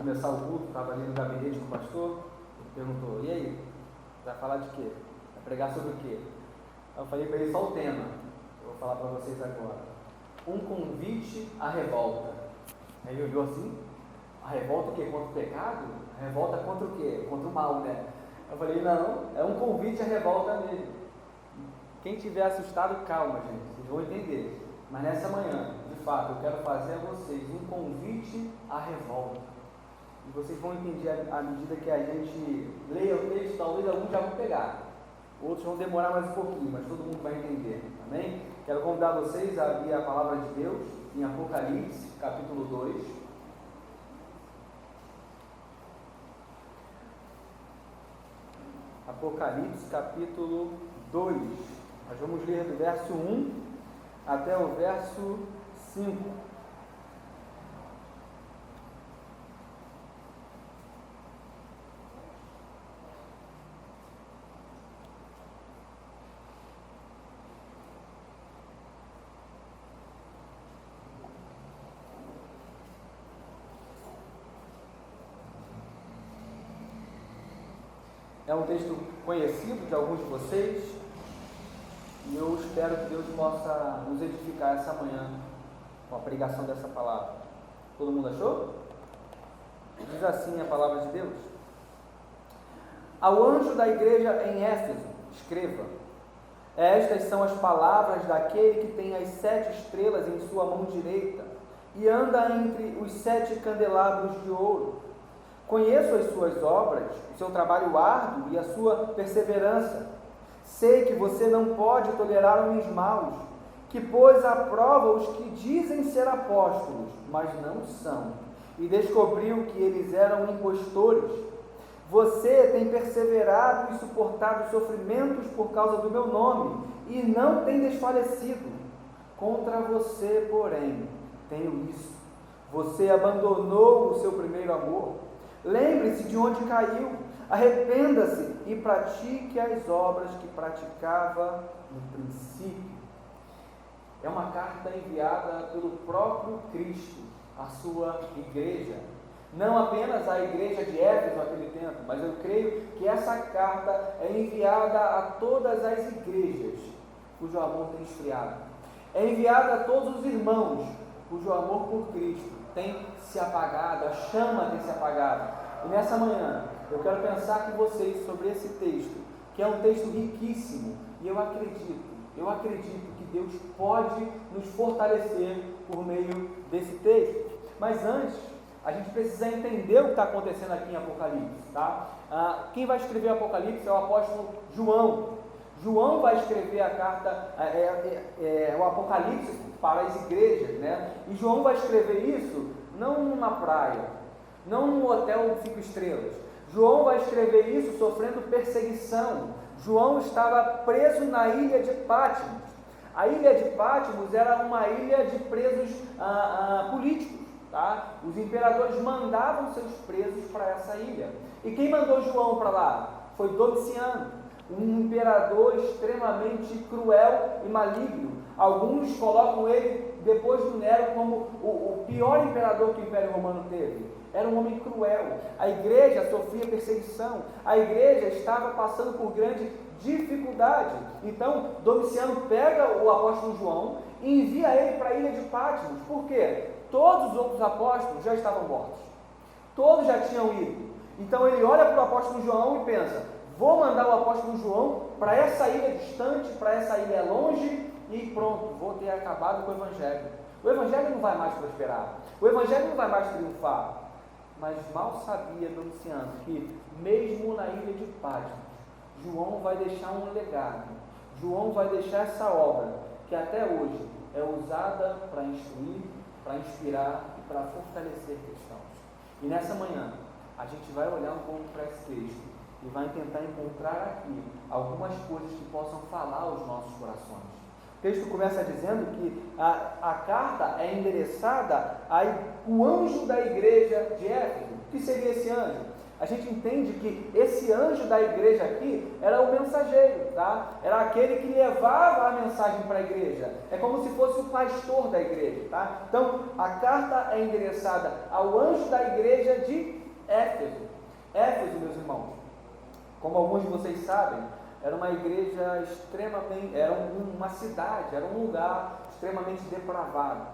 começar o culto, estava ali no gabinete com o pastor, ele perguntou, e aí, vai falar de quê? Vai pregar sobre o quê? Eu falei para ele só o tema, eu vou falar para vocês agora. Um convite à revolta. Aí ele olhou assim, a revolta o quê? Contra o pecado? A revolta contra o quê? Contra o mal, né? Eu falei, não, é um convite à revolta mesmo. Quem tiver assustado, calma, gente, vocês vão entender. Mas nessa manhã, de fato, eu quero fazer a vocês um convite à revolta. E vocês vão entender à medida que a gente leia o texto, talvez alguns já vão pegar. Outros vão demorar mais um pouquinho, mas todo mundo vai entender. Amém? Quero convidar vocês a abrir a palavra de Deus em Apocalipse, capítulo 2. Apocalipse, capítulo 2. Nós vamos ler do verso 1 até o verso 5. É um texto conhecido de alguns de vocês e eu espero que Deus possa nos edificar essa manhã com a pregação dessa palavra. Todo mundo achou? Diz assim a palavra de Deus: Ao anjo da igreja em Éfeso, escreva: Estas são as palavras daquele que tem as 7 estrelas em sua mão direita e anda entre os 7 candelabros de ouro. Conheço as suas obras, o seu trabalho árduo e a sua perseverança. Sei que você não pode tolerar homens maus, que pôs à prova os que dizem ser apóstolos, mas não são, e descobriu que eles eram impostores. Você tem perseverado e suportado sofrimentos por causa do meu nome, e não tem desfalecido. Contra você, porém, tenho isso: você abandonou o seu primeiro amor. Lembre-se de onde caiu, arrependa-se e pratique as obras que praticava no princípio. É uma carta enviada pelo próprio Cristo à sua igreja. Não apenas à igreja de Éfeso naquele tempo, mas eu creio que essa carta é enviada a todas as igrejas cujo amor tem esfriado. É enviada a todos os irmãos cujo amor por Cristo tem se apagado, a chama tem se apagado. E nessa manhã eu quero pensar com vocês sobre esse texto, que é um texto riquíssimo, e eu acredito que Deus pode nos fortalecer por meio desse texto. Mas antes, a gente precisa entender o que está acontecendo aqui em Apocalipse, tá? Quem vai escrever Apocalipse é o apóstolo João. João vai escrever a carta, o Apocalipse para as igrejas, né? E João vai escrever isso não numa praia, não num hotel 5 estrelas. João vai escrever isso sofrendo perseguição. João estava preso na ilha de Patmos. A ilha de Patmos era uma ilha de presos políticos, tá? Os imperadores mandavam seus presos para essa ilha. E quem mandou João para lá? Foi Domiciano, um imperador extremamente cruel e maligno. Alguns colocam ele, depois do Nero, como o pior imperador que o Império Romano teve. Era um homem cruel. A igreja sofria perseguição. A igreja estava passando por grande dificuldade. Então, Domiciano pega o apóstolo João e envia ele para a ilha de Patmos. Por quê? Todos os outros apóstolos já estavam mortos. Todos já tinham ido. Então, ele olha para o apóstolo João e pensa: vou mandar o apóstolo João para essa ilha distante, para essa ilha longe, e pronto, vou ter acabado com o evangelho. O evangelho não vai mais prosperar. O evangelho não vai mais triunfar. Mas mal sabia Domiciano que, mesmo na ilha de Patmos, João vai deixar um legado. João vai deixar essa obra, que até hoje é usada para instruir, para inspirar e para fortalecer cristãos. E nessa manhã, a gente vai olhar um pouco para esse texto e vai tentar encontrar aqui algumas coisas que possam falar aos nossos corações. O texto começa dizendo que a carta é endereçada ao anjo da igreja de Éfeso. O que seria esse anjo? a gente entende que esse anjo da igreja aqui era o mensageiro, tá? Era aquele que levava a mensagem para a igreja. É como se fosse o pastor da igreja, tá? Então, a carta é endereçada ao anjo da igreja de Éfeso. Éfeso, meus irmãos, como alguns de vocês sabem, era uma igreja extremamente, era uma cidade, era um lugar extremamente depravado.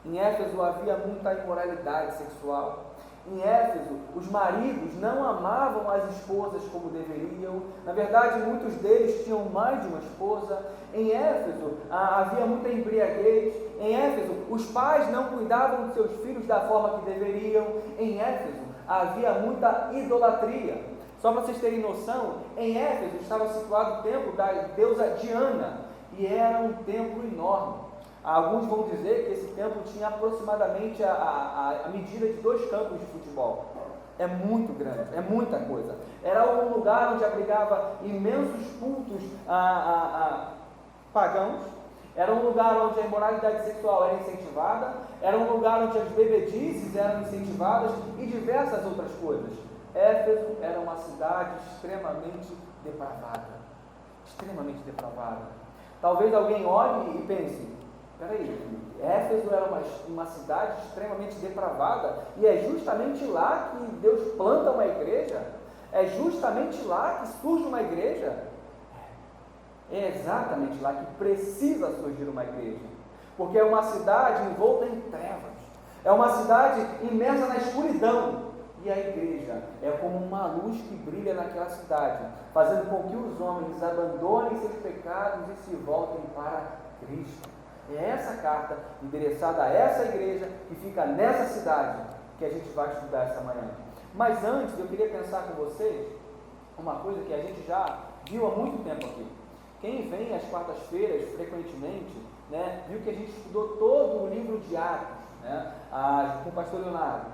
Em Éfeso havia muita imoralidade sexual. Em Éfeso, os maridos não amavam as esposas como deveriam. Na verdade, muitos deles tinham mais de uma esposa. Em Éfeso, havia muita embriaguez. Em Éfeso, os pais não cuidavam de seus filhos da forma que deveriam. Em Éfeso, havia muita idolatria. Só para vocês terem noção, em Éfeso estava situado o templo da deusa Diana, e era um templo enorme. Alguns vão dizer que esse templo tinha aproximadamente a medida de 2 campos de futebol. É muito grande, é muita coisa. Era um lugar onde abrigava imensos cultos pagãos. Era um lugar onde a imoralidade sexual era incentivada. Era um lugar onde as bebedices eram incentivadas e diversas outras coisas. Éfeso era uma cidade extremamente depravada. Extremamente depravada. Talvez alguém olhe e pense: peraí, Éfeso era uma cidade extremamente depravada, e é justamente lá que Deus planta uma igreja? É justamente lá que surge uma igreja? É exatamente lá que precisa surgir uma igreja, porque é uma cidade envolta em trevas, é uma cidade imersa na escuridão, e a igreja é como uma luz que brilha naquela cidade, fazendo com que os homens abandonem seus pecados e se voltem para Cristo. É essa carta endereçada a essa igreja que fica nessa cidade que a gente vai estudar essa manhã. Mas antes, eu queria pensar com vocês uma coisa que a gente já viu há muito tempo aqui. Quem vem às quartas-feiras frequentemente, né, viu que a gente estudou todo o livro de Atos, né, com o pastor Leonardo.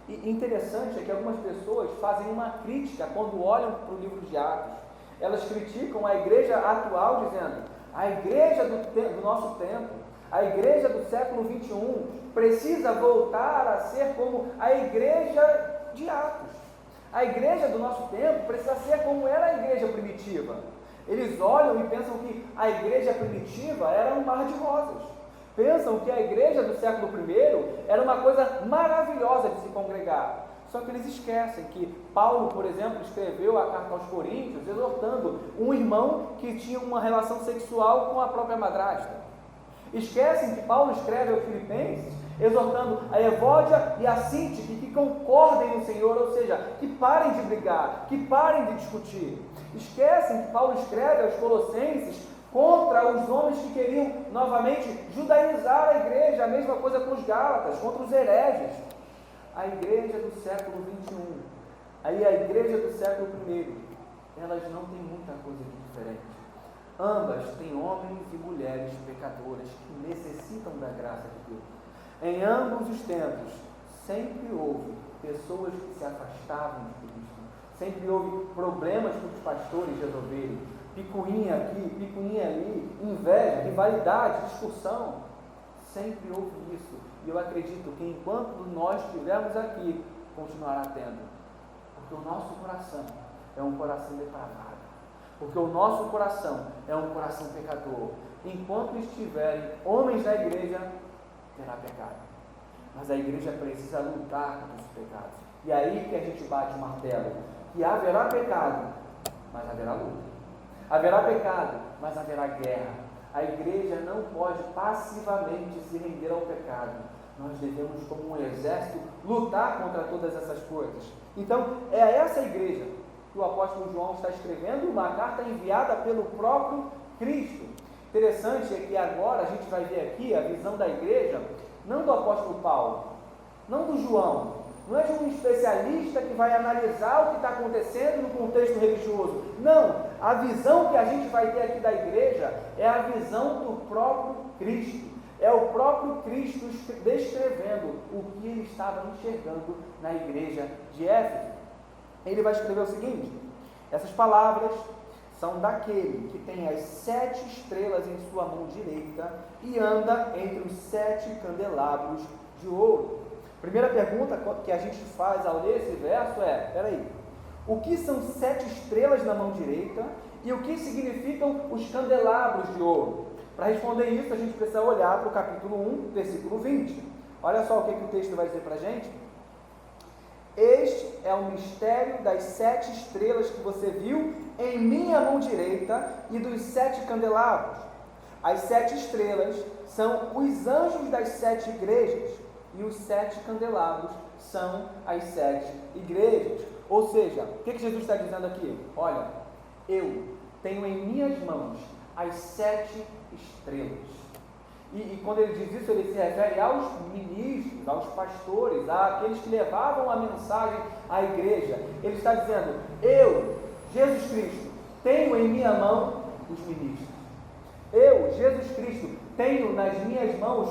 E interessante é que algumas pessoas fazem uma crítica quando olham para o livro de Atos. Elas criticam a igreja atual dizendo: a igreja do nosso tempo, a igreja do século 21, precisa voltar a ser como a igreja de Atos. A igreja do nosso tempo precisa ser como era a igreja primitiva. Eles olham e pensam que a igreja primitiva era um mar de rosas. Pensam que a igreja do século I era uma coisa maravilhosa de se congregar. Só que eles esquecem que Paulo, por exemplo, escreveu a carta aos Coríntios exortando um irmão que tinha uma relação sexual com a própria madrasta. Esquecem que Paulo escreve aos Filipenses exortando a Evódia e a Síntique que concordem no Senhor, ou seja, que parem de brigar, que parem de discutir. Esquecem que Paulo escreve aos Colossenses contra os homens que queriam novamente judaizar a igreja, a mesma coisa com os Gálatas, contra os hereges. A igreja do século 21, aí a igreja do século I, elas não têm muita coisa de diferente. Ambas têm homens e mulheres pecadoras que necessitam da graça de Deus. Em ambos os tempos, sempre houve pessoas que se afastavam de Cristo, sempre houve problemas para os pastores resolverem, picuinha aqui, picuinha ali, inveja, rivalidade, discussão. Sempre houve isso, e eu acredito que enquanto nós estivermos aqui, continuará tendo, porque o nosso coração é um coração depravado, porque o nosso coração é um coração pecador. Enquanto estiverem homens na igreja, terá pecado, mas a igreja precisa lutar contra os pecados, e aí que a gente bate o martelo, que haverá pecado, mas haverá luta, haverá pecado, mas haverá guerra. A igreja não pode passivamente se render ao pecado. Nós devemos, como um exército, lutar contra todas essas coisas. Então, é a essa igreja que o apóstolo João está escrevendo uma carta enviada pelo próprio Cristo. Interessante é que agora a gente vai ver aqui a visão da igreja, não do apóstolo Paulo, não do João, não é de um especialista que vai analisar o que está acontecendo no contexto religioso. Não, a visão que a gente vai ter aqui da igreja é a visão do próprio Cristo. É o próprio Cristo descrevendo o que ele estava enxergando na igreja de Éfeso. Ele vai escrever o seguinte: essas palavras são daquele que tem as 7 estrelas em sua mão direita e anda entre os 7 candelabros de ouro. Primeira pergunta que a gente faz ao ler esse verso é: peraí, O que são 7 estrelas na mão direita e o que significam os candelabros de ouro? Para responder isso, a gente precisa olhar para o capítulo 1, versículo 20. Olha só o que o texto vai dizer para a gente. Este é o mistério das 7 estrelas que você viu em minha mão direita e dos 7 candelabros. As 7 estrelas são os anjos das 7 igrejas e os 7 candelabros são as 7 igrejas. Ou seja, o que Jesus está dizendo aqui? Olha, eu tenho em minhas mãos as 7 estrelas. E quando ele diz isso, ele se refere aos ministros, aos pastores, àqueles que levavam a mensagem à igreja. Ele está dizendo, eu, Jesus Cristo, tenho em minha mão os ministros. Eu, Jesus Cristo, tenho nas minhas mãos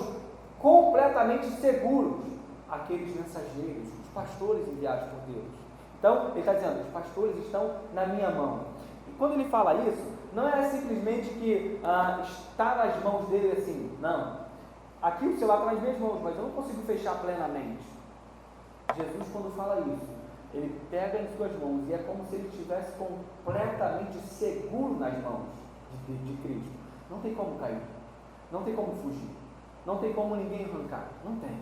completamente seguros aqueles mensageiros, os pastores enviados por Deus. Então, ele está dizendo, os pastores estão na minha mão. E quando ele fala isso, não é simplesmente que está nas mãos dele assim, não. Aqui o celular está nas minhas mãos, mas eu não consigo fechar plenamente. Jesus, quando fala isso, ele pega em suas mãos e é como se ele estivesse completamente seguro nas mãos de Cristo. Não tem como cair, não tem como fugir, não tem como ninguém arrancar, não tem.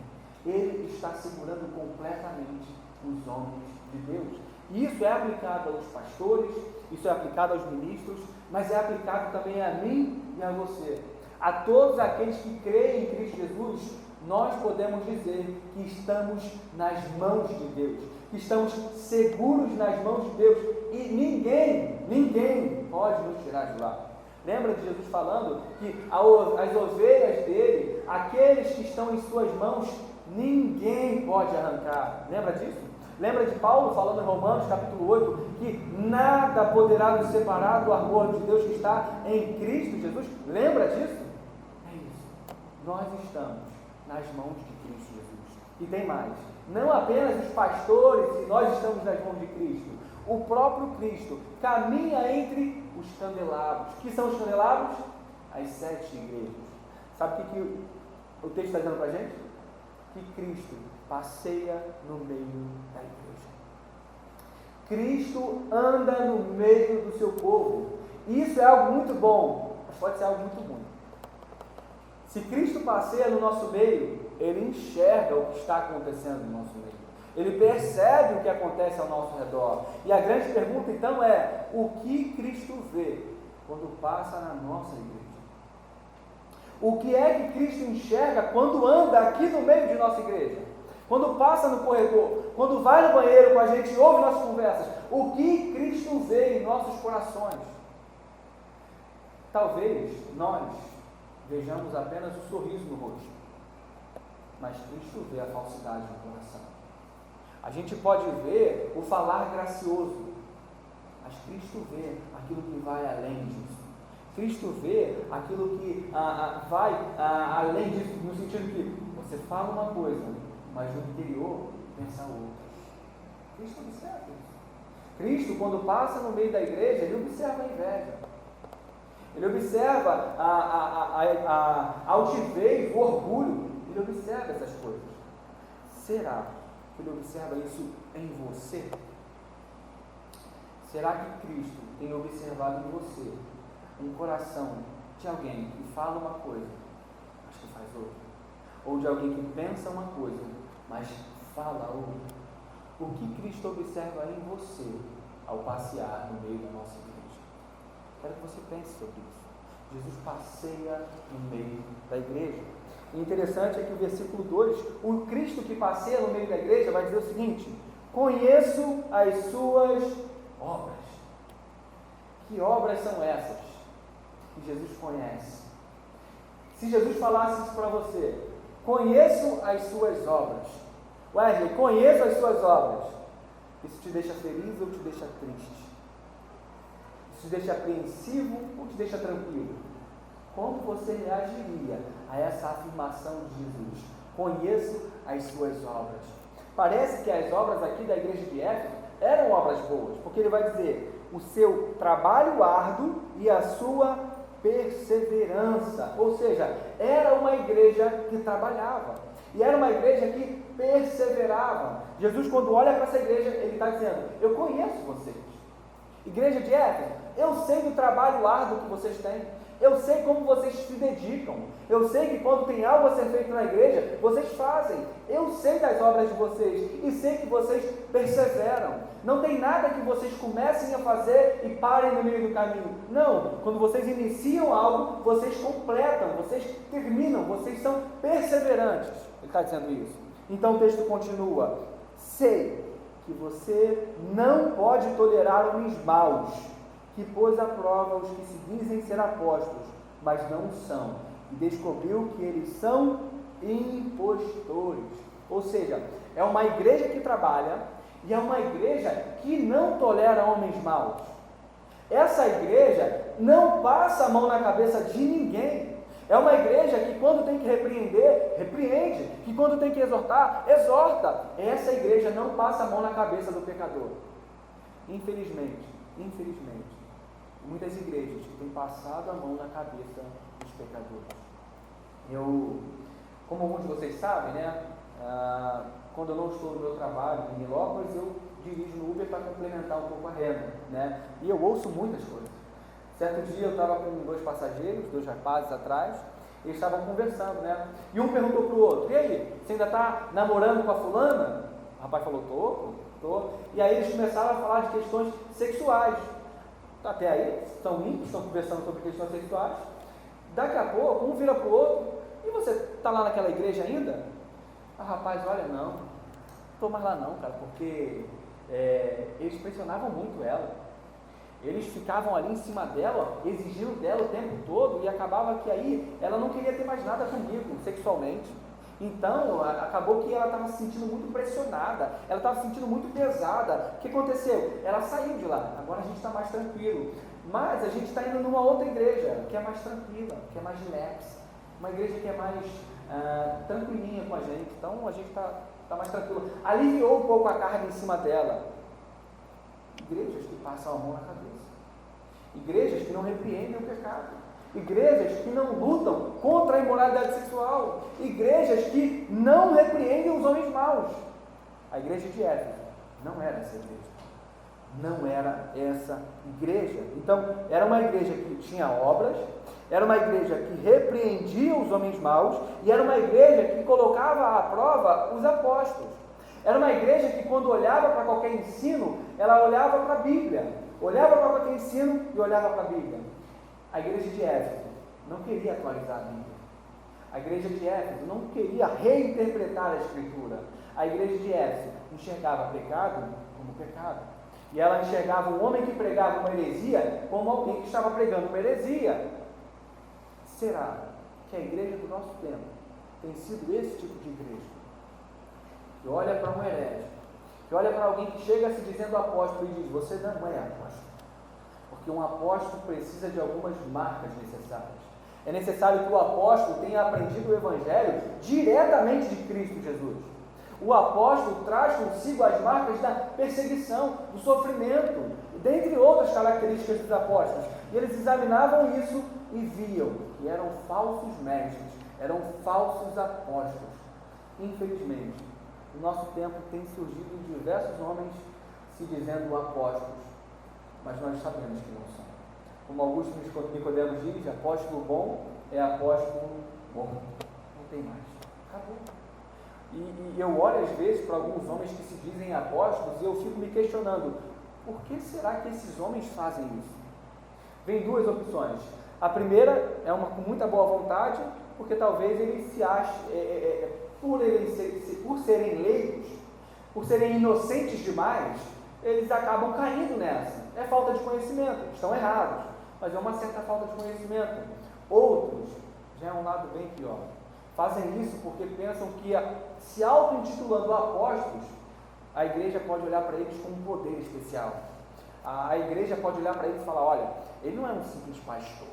Ele está segurando completamente os homens de Deus. E isso é aplicado aos pastores, isso é aplicado aos ministros, mas é aplicado também a mim e a você. A todos aqueles que creem em Cristo Jesus, nós podemos dizer que estamos nas mãos de Deus, que estamos seguros nas mãos de Deus e ninguém pode nos tirar de lá. Lembra de Jesus falando que as ovelhas dele, aqueles que estão em suas mãos, ninguém pode arrancar. Lembra disso? Lembra de Paulo falando em Romanos capítulo 8, que nada poderá nos separar do amor de Deus que está em Cristo Jesus? Lembra disso? É isso. Nós estamos nas mãos de Cristo Jesus. E tem mais. Não apenas os pastores e nós estamos nas mãos de Cristo. O próprio Cristo caminha entre os candelabros. Que são os candelabros? As 7 igrejas. Sabe o que o texto está dizendo para a gente? Que Cristo passeia no meio da igreja. Cristo anda no meio do seu povo. Isso é algo muito bom, mas pode ser algo muito ruim. Se Cristo passeia no nosso meio, ele enxerga o que está acontecendo no nosso meio. Ele percebe o que acontece ao nosso redor. E a grande pergunta então é: o que Cristo vê quando passa na nossa igreja? O que é que Cristo enxerga quando anda aqui no meio de nossa igreja? Quando passa no corredor, quando vai no banheiro com a gente e ouve nossas conversas, o que Cristo vê em nossos corações? Talvez nós vejamos apenas o sorriso no rosto, mas Cristo vê a falsidade no coração. A gente pode ver o falar gracioso, mas Cristo vê aquilo que vai além disso. Cristo vê aquilo que vai além disso, no sentido que você fala uma coisa, mas no interior pensa outra. Cristo observa isso. Cristo, quando passa no meio da igreja, ele observa a inveja. Ele observa a altivez, o orgulho. Ele observa essas coisas. Será que ele observa isso em você? Será que Cristo tem observado em você um coração de alguém que fala uma coisa, mas que faz outra? Ou de alguém que pensa uma coisa, mas fala outra? O que Cristo observa em você ao passear no meio da nossa igreja? Quero que você pense sobre isso. Jesus passeia no meio da igreja. E interessante é que o versículo 2, o Cristo que passeia no meio da igreja vai dizer o seguinte: conheço as suas obras. Que obras são essas que Jesus conhece? Se Jesus falasse isso para você: conheço as suas obras. Wesley, conheço as suas obras. Isso te deixa feliz ou te deixa triste? Isso te deixa apreensivo ou te deixa tranquilo? Como você reagiria a essa afirmação de Jesus? Conheço as suas obras. Parece que as obras aqui da igreja de Éfeso eram obras boas, porque ele vai dizer o seu trabalho árduo e a sua perseverança. Ou seja, era uma igreja que trabalhava. E era uma igreja que perseveravam. Jesus, quando olha para essa igreja, ele está dizendo: eu conheço vocês. Igreja de Éfeso, eu sei do trabalho árduo que vocês têm. Eu sei como vocês se dedicam. Eu sei que quando tem algo a ser feito na igreja, vocês fazem. Eu sei das obras de vocês e sei que vocês perseveram. Não tem nada que vocês comecem a fazer e parem no meio do caminho. Não, quando vocês iniciam algo, vocês completam, vocês terminam, vocês são perseverantes. Ele está dizendo isso. Então o texto continua: sei que você não pode tolerar homens maus, que pôs à prova os que se dizem ser apóstolos, mas não são, e descobriu que eles são impostores. Ou seja, é uma igreja que trabalha e é uma igreja que não tolera homens maus. Essa igreja não passa a mão na cabeça de ninguém. É uma igreja que quando tem que repreender, repreende, que quando tem que exortar, exorta. Essa igreja não passa a mão na cabeça do pecador. Infelizmente, muitas igrejas que têm passado a mão na cabeça dos pecadores. Como alguns de vocês sabem, né? Quando eu não estou no meu trabalho em Nilópolis, eu dirijo no Uber para complementar um pouco a renda, né? E eu ouço muitas coisas. Certo dia eu estava com 2 passageiros, 2 rapazes atrás, eles estavam conversando, né? E um perguntou para o outro: e aí, você ainda está namorando com a fulana? O rapaz falou: tô. E aí eles começaram a falar de questões sexuais. Até aí, estão íntimos, estão conversando sobre questões sexuais. Daqui a pouco, um vira para o outro: e você está lá naquela igreja ainda? Ah, rapaz, olha, não estou mais lá não, cara, porque eles pressionavam muito ela. Eles ficavam ali em cima dela, exigindo dela o tempo todo, e acabava que aí ela não queria ter mais nada comigo, sexualmente. Então, acabou que ela estava se sentindo muito pressionada, ela estava se sentindo muito pesada. O que aconteceu? Ela saiu de lá, agora a gente está mais tranquilo. Mas a gente está indo numa outra igreja, que é mais tranquila, que é mais relax, uma igreja que é mais tranquilinha com a gente, então a gente está mais tranquilo. Aliviou um pouco a carga em cima dela. Igrejas que passam a mão na cabeça, igrejas que não repreendem o pecado, igrejas que não lutam contra a imoralidade sexual, igrejas que não repreendem os homens maus. A igreja de Éfeso não era essa igreja, não era essa igreja. Então, era uma igreja que tinha obras, era uma igreja que repreendia os homens maus, e era uma igreja que colocava à prova os apóstolos. Era uma igreja que quando olhava para qualquer ensino, ela olhava para a Bíblia, olhava para qualquer ensino e olhava para a Bíblia. A igreja de Éfeso não queria atualizar a Bíblia. A igreja de Éfeso não queria reinterpretar a Escritura. A igreja de Éfeso enxergava pecado como pecado. E ela enxergava um homem que pregava uma heresia como alguém que estava pregando uma heresia. Será que a igreja do nosso tempo tem sido esse tipo de igreja? Que olha para um herege, que olha para alguém que chega se dizendo apóstolo e diz: você não é apóstolo, porque um apóstolo precisa de algumas marcas necessárias. É necessário que o apóstolo tenha aprendido o evangelho diretamente de Cristo Jesus. O apóstolo traz consigo as marcas da perseguição, do sofrimento, dentre outras características dos apóstolos. E eles examinavam isso e viam que eram falsos mestres, eram falsos apóstolos. Infelizmente, no nosso tempo tem surgido diversos homens se dizendo apóstolos, mas nós sabemos que não são. Como Augusto Nicodemos diz, apóstolo bom é apóstolo bom. Não tem mais. Acabou. E eu olho às vezes para alguns homens que se dizem apóstolos e eu fico me questionando: por que será que esses homens fazem isso? Vem 2 opções. A primeira é uma com muita boa vontade, porque talvez eles se achem, por serem leigos, por serem inocentes demais, eles acabam caindo nessa. É falta de conhecimento, estão errados, mas é uma certa falta de conhecimento. Outros, já é um lado bem pior, fazem isso porque pensam que, se auto-intitulando apóstolos, a igreja pode olhar para eles com um poder especial. A igreja pode olhar para eles e falar: olha, ele não é um simples pastor,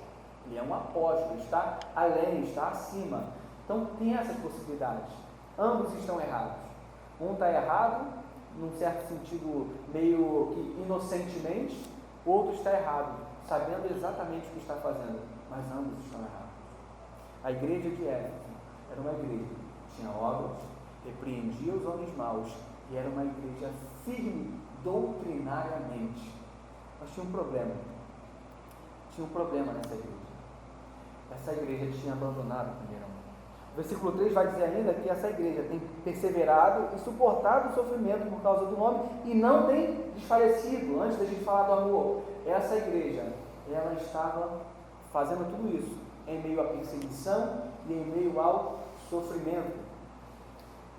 ele é um apóstolo, está além, está acima. Então tem essas possibilidades. Ambos estão errados. Um está errado, num certo sentido, meio que inocentemente. O outro está errado, sabendo exatamente o que está fazendo. Mas ambos estão errados. A igreja de Éfeso era uma igreja que tinha obras, repreendia os homens maus e era uma igreja firme doutrinariamente. Mas tinha um problema. Tinha um problema nessa igreja. Essa igreja tinha abandonado o primeiro amor. O versículo 3 vai dizer ainda que essa igreja tem perseverado e suportado o sofrimento por causa do nome e não tem desfalecido. Antes da gente falar do amor, essa igreja, ela estava fazendo tudo isso em meio à perseguição e em meio ao sofrimento.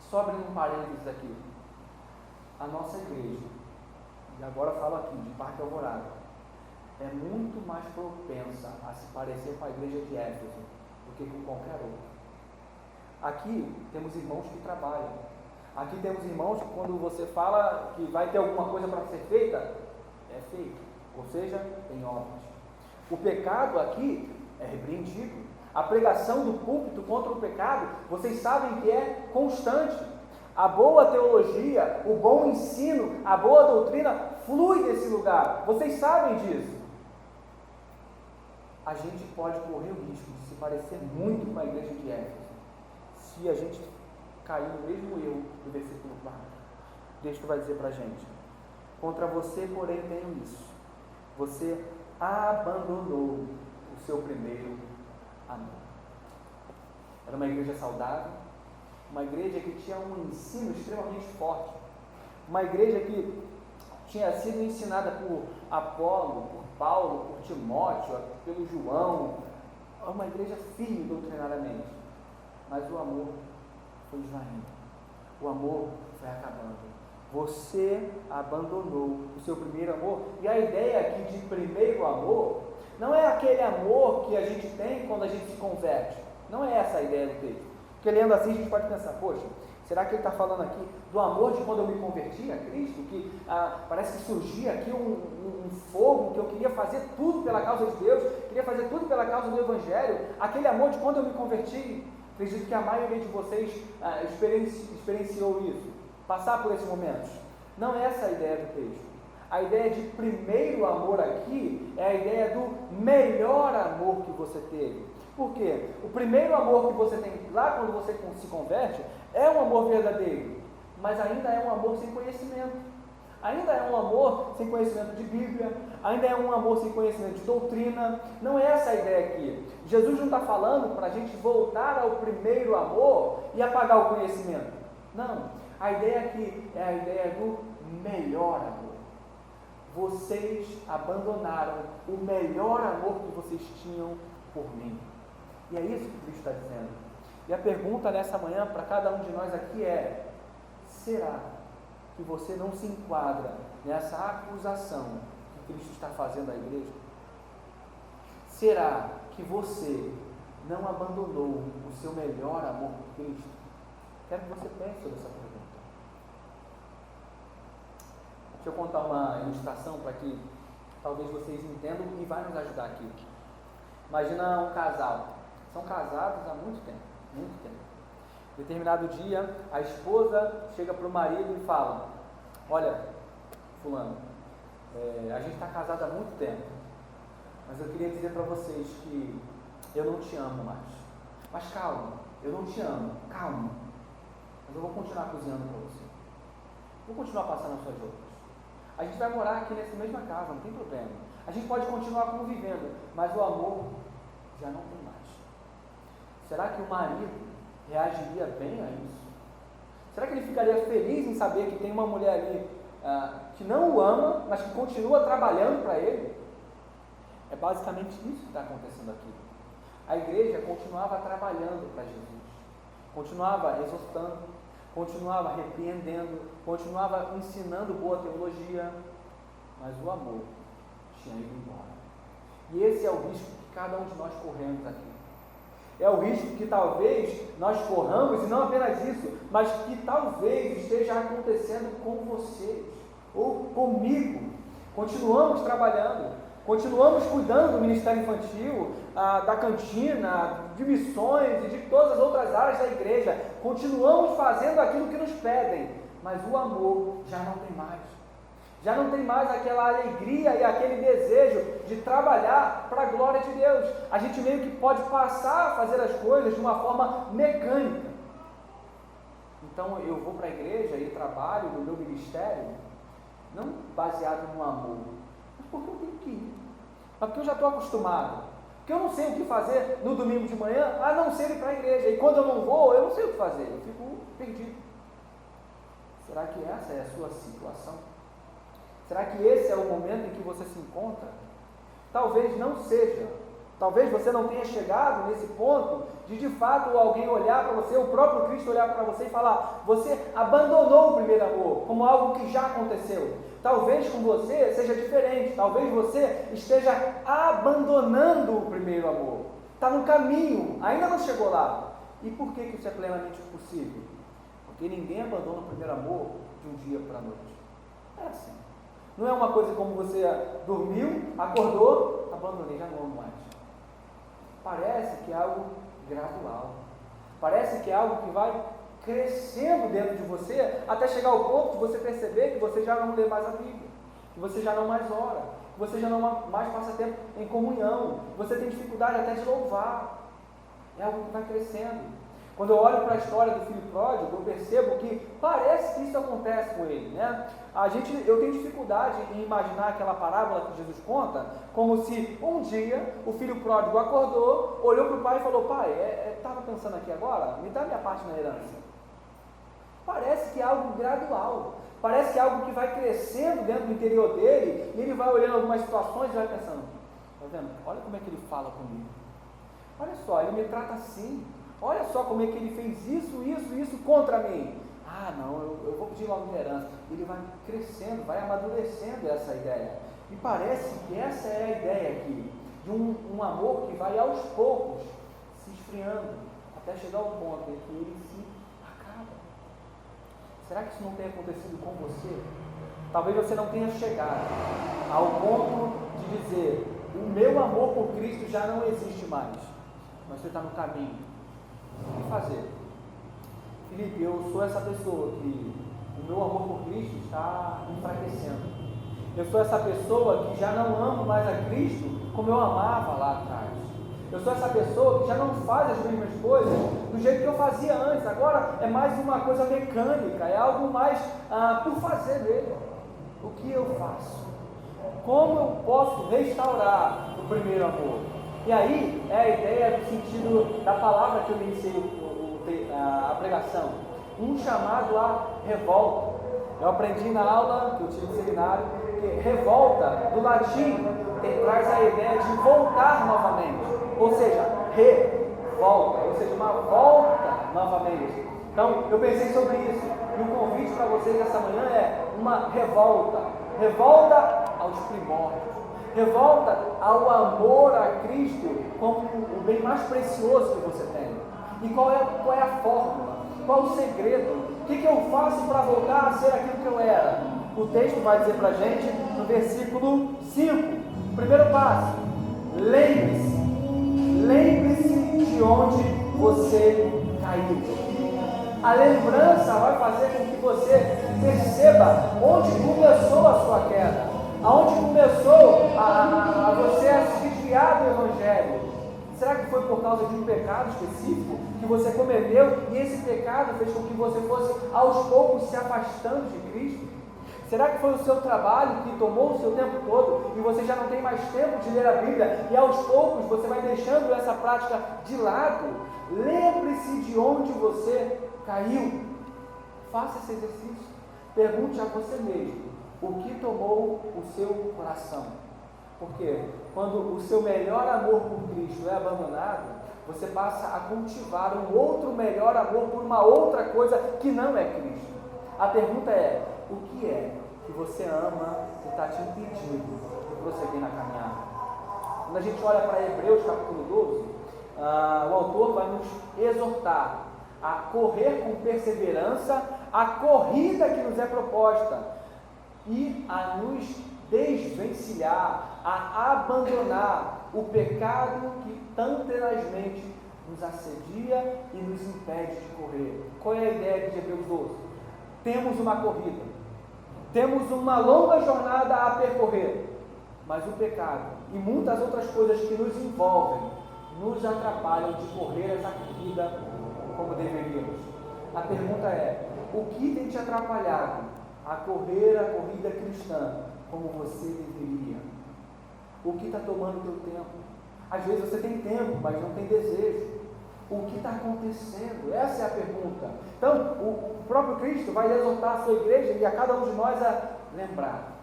Só abrindo um parênteses aqui. A nossa igreja, e agora falo aqui, de Parque Alvorada, é muito mais propensa a se parecer com a igreja de Éfeso do que com qualquer outra. Aqui temos irmãos que trabalham. Aqui temos irmãos que quando você fala que vai ter alguma coisa para ser feita, é feito. Ou seja, tem obras. O pecado aqui é repreendido. A pregação do púlpito contra o pecado, vocês sabem que é constante. A boa teologia, o bom ensino, a boa doutrina flui desse lugar. Vocês sabem disso. A gente pode correr o risco de se parecer muito com a igreja de Éfeso se a gente cair no mesmo erro do versículo 4. O texto vai dizer para a gente: contra você, porém, tenho isso. Você abandonou o seu primeiro amor. Era uma igreja saudável, uma igreja que tinha um ensino extremamente forte, uma igreja que tinha sido ensinada por Apolo, por Paulo, por Timóteo, pelo João, uma igreja firme doutrinariamente. Mas o amor foi esvaindo, o amor foi acabando. Você abandonou o seu primeiro amor. E a ideia aqui de primeiro amor não é aquele amor que a gente tem quando a gente se converte. Não é essa a ideia do texto. Porque lendo assim a gente pode pensar: poxa, será que ele está falando aqui do amor de quando eu me converti a Cristo? Que parece que surgia aqui um fogo, que eu queria fazer tudo pela causa de Deus, queria fazer tudo pela causa do Evangelho. Aquele amor de quando eu me converti. Acredito que a maioria de vocês experienciou isso, passar por esses momentos. Não é essa a ideia do texto. A ideia de primeiro amor aqui é a ideia do melhor amor que você teve. Por quê? O primeiro amor que você tem lá quando você se converte é um amor verdadeiro, mas ainda é um amor sem conhecimento. Ainda é um amor sem conhecimento de Bíblia, ainda é um amor sem conhecimento de doutrina. Não é essa a ideia aqui. Jesus não está falando para a gente voltar ao primeiro amor e apagar o conhecimento. Não. A ideia aqui é a ideia do melhor amor. Vocês abandonaram o melhor amor que vocês tinham por mim. E é isso que Cristo está dizendo. E a pergunta nessa manhã para cada um de nós aqui é: será que você não se enquadra nessa acusação que Cristo está fazendo à igreja? Será que você não abandonou o seu melhor amor por Cristo? Quero que você pense sobre essa pergunta. Deixa eu contar uma ilustração para que talvez vocês entendam e vai nos ajudar aqui. Imagina um casal. São casados há muito tempo, muito tempo. Determinado dia, a esposa chega para o marido e fala: olha, fulano, a gente está casado há muito tempo, mas eu queria dizer para vocês que eu não te amo mais. Mas calma, eu não te amo, calma. Mas eu vou continuar cozinhando para você. Vou continuar passando as suas roupas. A gente vai morar aqui nessa mesma casa, não tem problema. A gente pode continuar convivendo, mas o amor já não tem mais. Será que o marido reagiria bem a isso? Será que ele ficaria feliz em saber que tem uma mulher ali que não o ama, mas que continua trabalhando para ele? É basicamente isso que está acontecendo aqui. A igreja continuava trabalhando para Jesus, continuava exortando, continuava repreendendo, continuava ensinando boa teologia, mas o amor tinha ido embora. E esse é o risco que cada um de nós corremos aqui. É o risco que talvez nós corramos, e não apenas isso, mas que talvez esteja acontecendo com vocês, ou comigo. Continuamos trabalhando, continuamos cuidando do ministério infantil, da cantina, de missões e de todas as outras áreas da igreja. Continuamos fazendo aquilo que nos pedem, mas o amor já não tem mais. Já não tem mais aquela alegria e aquele desejo de trabalhar para a glória de Deus. A gente meio que pode passar a fazer as coisas de uma forma mecânica. Então eu vou para a igreja e trabalho no meu ministério, não baseado no amor, mas porque eu tenho que ir, mas porque eu já estou acostumado, porque eu não sei o que fazer no domingo de manhã, a não ser ir para a igreja, e quando eu não vou, eu não sei o que fazer, eu fico perdido. Será que essa é a sua situação? Será que esse é o momento em que você se encontra? Talvez não seja. Talvez você não tenha chegado nesse ponto de fato alguém olhar para você, o próprio Cristo olhar para você e falar: você abandonou o primeiro amor, como algo que já aconteceu. Talvez com você seja diferente, talvez você esteja abandonando o primeiro amor, está no caminho, ainda não chegou lá. E por que isso é plenamente possível? Porque ninguém abandona o primeiro amor de um dia para a noite. É assim. Não é uma coisa como você dormiu, acordou, abandonei, já não amo mais. Parece que é algo gradual. Parece que é algo que vai crescendo dentro de você, até chegar ao ponto de você perceber que você já não lê mais a Bíblia, que você já não mais ora, que você já não mais passa tempo em comunhão, que você tem dificuldade até de louvar. É algo que vai crescendo. Quando eu olho para a história do filho pródigo, eu percebo que parece que isso acontece com ele, né? Eu tenho dificuldade em imaginar aquela parábola que Jesus conta, como se um dia o filho pródigo acordou, olhou para o pai e falou: pai, estava pensando aqui agora, me dá minha parte na herança. Parece que é algo gradual, parece que é algo que vai crescendo dentro do interior dele, e ele vai olhando algumas situações e vai pensando: está vendo? Olha como é que ele fala comigo, olha só, ele me trata assim. Olha só como é que ele fez isso contra mim. Ah, não, eu vou pedir logo minha herança. Ele vai crescendo, vai amadurecendo essa ideia. E parece que essa é a ideia aqui, de um amor que vai aos poucos se esfriando, até chegar ao ponto em que ele se acaba. Será que isso não tem acontecido com você? Talvez você não tenha chegado ao ponto de dizer: o meu amor por Cristo já não existe mais. Mas você está no caminho. O que fazer? Felipe, eu sou essa pessoa que o meu amor por Cristo está enfraquecendo. Eu sou essa pessoa que já não amo mais a Cristo como eu amava lá atrás. Eu sou essa pessoa que já não faz as mesmas coisas do jeito que eu fazia antes. Agora é mais uma coisa mecânica, é algo mais por fazer mesmo. O que eu faço? Como eu posso restaurar o primeiro amor? E aí é a ideia do sentido da palavra que eu iniciei a pregação, um chamado à revolta. Eu aprendi na aula que eu tive no seminário que revolta, do latim, traz a ideia de voltar novamente, ou seja, revolta, ou seja, uma volta novamente. Então eu pensei sobre isso, e o convite para vocês essa manhã é uma revolta aos primórdios. Revolta ao amor a Cristo como o bem mais precioso que você tem. E qual é a fórmula? Qual o segredo? O que eu faço para voltar a ser aquilo que eu era? O texto vai dizer para a gente no versículo 5. Primeiro passo: lembre-se de onde você caiu. A lembrança vai fazer com que você perceba onde começou a sua queda. Aonde começou a você a se desviar do Evangelho? Será que foi por causa de um pecado específico que você cometeu e esse pecado fez com que você fosse aos poucos se afastando de Cristo? Será que foi o seu trabalho que tomou o seu tempo todo e você já não tem mais tempo de ler a Bíblia e aos poucos você vai deixando essa prática de lado? Lembre-se de onde você caiu. Faça esse exercício. Pergunte a você mesmo: o que tomou o seu coração? Porque quando o seu melhor amor por Cristo é abandonado, você passa a cultivar um outro melhor amor por uma outra coisa que não é Cristo. A pergunta é: o que é que você ama e está te impedindo de prosseguir na caminhada? Quando a gente olha para Hebreus capítulo 12, o autor vai nos exortar a correr com perseverança a corrida que nos é proposta, e a nos desvencilhar, a abandonar o pecado que tão tenazmente nos assedia e nos impede de correr. Qual é a ideia de Hebreus 12? Temos uma corrida, temos uma longa jornada a percorrer, mas o pecado e muitas outras coisas que nos envolvem nos atrapalham de correr essa corrida como deveríamos. A pergunta é: o que tem te atrapalhado a correr a corrida cristã como você deveria? O que está tomando o teu tempo? Às vezes você tem tempo, mas não tem desejo. O que está acontecendo? Essa é a pergunta. Então, o próprio Cristo vai exortar a sua igreja e a cada um de nós a lembrar.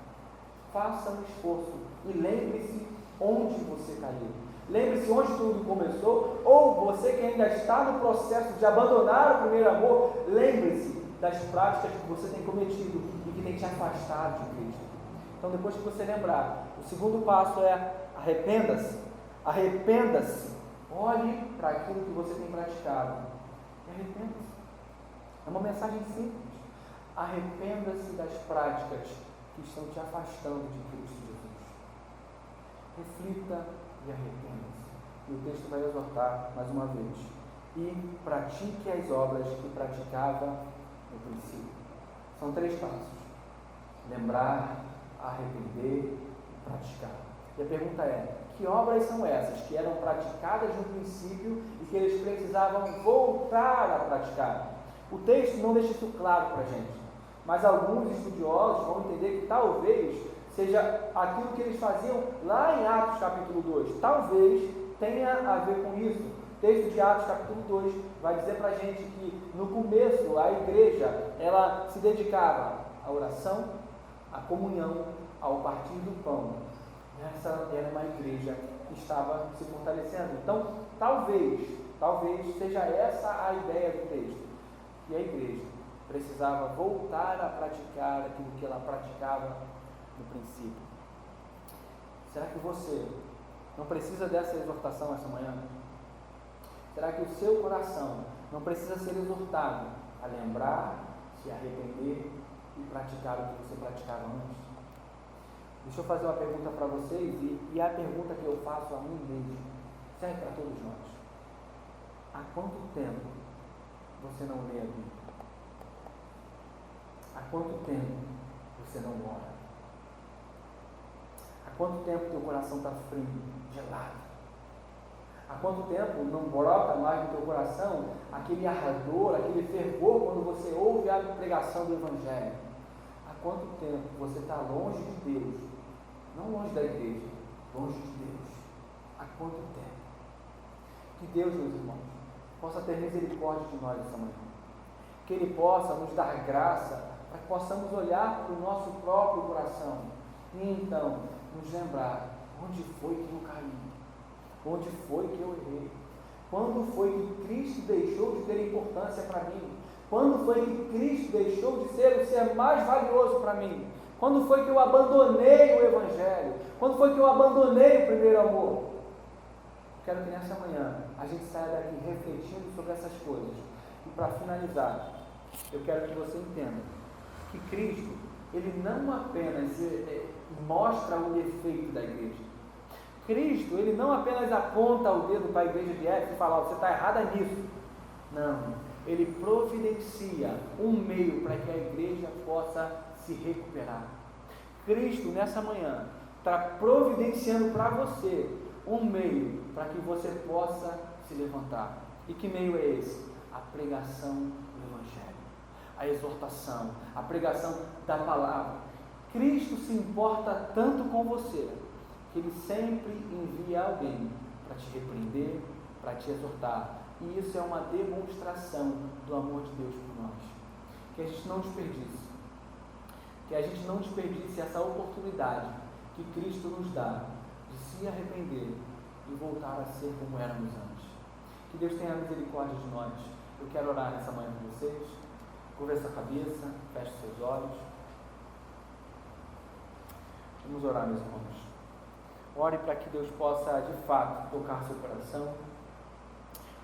Faça um esforço e lembre-se onde você caiu. Lembre-se onde tudo começou, ou você que ainda está no processo de abandonar o primeiro amor, lembre-se das práticas que você tem cometido e que tem te afastado de Cristo. Então, depois que você lembrar, o segundo passo é arrependa-se. Arrependa-se. Olhe para aquilo que você tem praticado e arrependa-se. É uma mensagem simples. Arrependa-se das práticas que estão te afastando de Cristo Jesus. Reflita e arrependa-se. E o texto vai exortar mais uma vez. E pratique as obras que praticava no princípio. São 3 passos: lembrar, arrepender e praticar. E a pergunta é: que obras são essas que eram praticadas no princípio e que eles precisavam voltar a praticar? O texto não deixa isso claro para a gente, mas alguns estudiosos vão entender que talvez seja aquilo que eles faziam lá em Atos capítulo 2. Talvez tenha a ver com isso. O texto de Atos capítulo 2 vai dizer para a gente que no começo a igreja ela se dedicava à oração, à comunhão, ao partir do pão. Essa era uma igreja que estava se fortalecendo. Então, talvez seja essa a ideia do texto. E a igreja precisava voltar a praticar aquilo que ela praticava no princípio. Será que você não precisa dessa exortação essa manhã? Será que o seu coração não precisa ser exortado a lembrar, se arrepender e praticar o que você praticava antes? Deixa eu fazer uma pergunta para vocês, e a pergunta que eu faço a mim mesmo, serve para todos nós. Há quanto tempo você não lê a Bíblia? Há quanto tempo você não ora? Há quanto tempo teu coração está frio, gelado? Há quanto tempo não brota mais no teu coração aquele ardor, aquele fervor quando você ouve a pregação do Evangelho? Há quanto tempo você está longe de Deus? Não longe da igreja, longe de Deus. Há quanto tempo? Que Deus, meus irmãos, possa ter misericórdia de nós essa manhã. Que Ele possa nos dar graça para que possamos olhar para o nosso próprio coração e então nos lembrar: onde foi que eu caí? Onde foi que eu errei? Quando foi que Cristo deixou de ter importância para mim? Quando foi que Cristo deixou de ser o ser mais valioso para mim? Quando foi que eu abandonei o Evangelho? Quando foi que eu abandonei o primeiro amor? Quero que nessa manhã a gente saia daqui refletindo sobre essas coisas. E para finalizar, eu quero que você entenda que Cristo, Ele não apenas mostra o defeito da igreja. Cristo, Ele não apenas aponta o dedo para a igreja de Éfeso e fala: você está errada nisso. Não, Ele providencia um meio para que a igreja possa se recuperar. Cristo, nessa manhã, está providenciando para você um meio para que você possa se levantar. E que meio é esse? A pregação do Evangelho, a exortação, a pregação da palavra. Cristo se importa tanto com você que Ele sempre envia alguém para te repreender, para te exortar. E isso é uma demonstração do amor de Deus por nós. Que a gente não desperdice. Que a gente não desperdice essa oportunidade que Cristo nos dá de se arrepender e voltar a ser como éramos antes. Que Deus tenha misericórdia de nós. Eu quero orar nessa manhã com vocês. Curva essa cabeça, feche seus olhos. Vamos orar, meus irmãos. Ore para que Deus possa, de fato, tocar seu coração.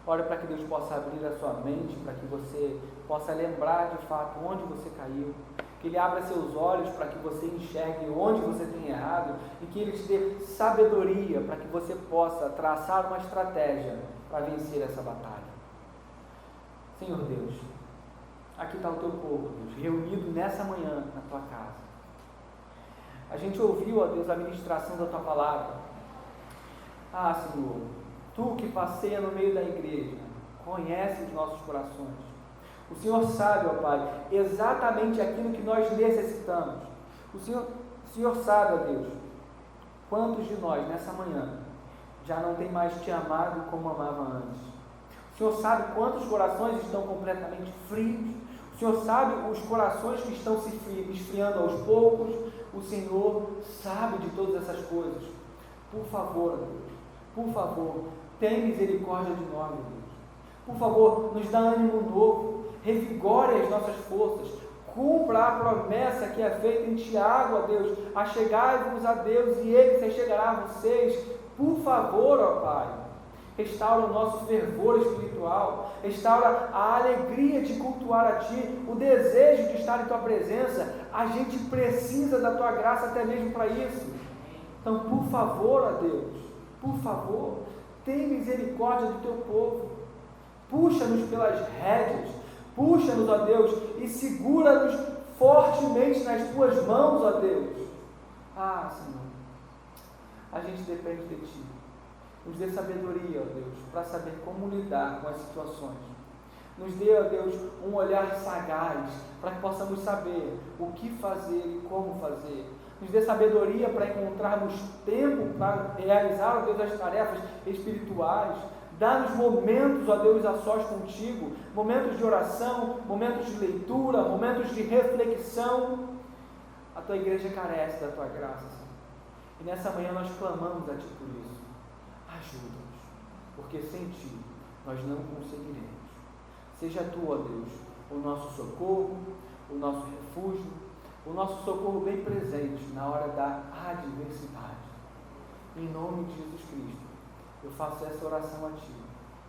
Ore para que Deus possa abrir a sua mente, para que você possa lembrar, de fato, onde você caiu. Que Ele abra seus olhos para que você enxergue onde você tem errado e que Ele te dê sabedoria para que você possa traçar uma estratégia para vencer essa batalha. Senhor Deus, aqui está o Teu povo, Deus, reunido nessa manhã na Tua casa. A gente ouviu, ó Deus, a ministração da Tua palavra. Ah, Senhor, Tu que passeia no meio da igreja, conhece os nossos corações. O Senhor sabe, ó Pai, exatamente aquilo que nós necessitamos. O Senhor sabe, ó Deus, quantos de nós nessa manhã já não tem mais te amado como amava antes. O Senhor sabe quantos corações estão completamente frios. O Senhor sabe os corações que estão se esfriando aos poucos. O Senhor sabe de todas essas coisas. Por favor, Deus, por favor, tem misericórdia de nós, Deus. Por favor, nos dá ânimo novo, revigore as nossas forças, cumpra a promessa que é feita em Tiago, ó Deus, achegai-vos a Deus e Ele se achegará a vocês. Por favor, ó Pai, restaura o nosso fervor espiritual, restaura a alegria de cultuar a Ti, o desejo de estar em Tua presença. A gente precisa da Tua graça até mesmo para isso. Então, por favor, ó Deus, por favor, tem misericórdia do Teu povo, puxa-nos pelas rédeas, puxa-nos, ó Deus, e segura-nos fortemente nas Tuas mãos, ó Deus. Ah, Senhor, a gente depende de Ti. Nos dê sabedoria, ó Deus, para saber como lidar com as situações. Nos dê, ó Deus, um olhar sagaz, para que possamos saber o que fazer e como fazer. Nos dê sabedoria para encontrarmos tempo para realizar, ó Deus, as tarefas espirituais. Dá-nos momentos, ó Deus, a sós contigo, momentos de oração, momentos de leitura, momentos de reflexão. A Tua igreja carece da Tua graça, Senhor. E nessa manhã nós clamamos a Ti por isso. Ajuda-nos, porque sem Ti nós não conseguiremos. Seja Tu, ó Deus, o nosso socorro, o nosso refúgio, o nosso socorro bem presente na hora da adversidade. Em nome de Jesus Cristo, eu faço essa oração a Ti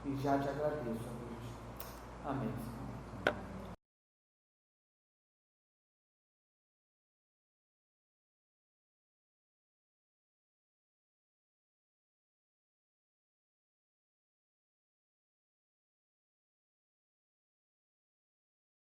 e já Te agradeço, ó Deus. Amém.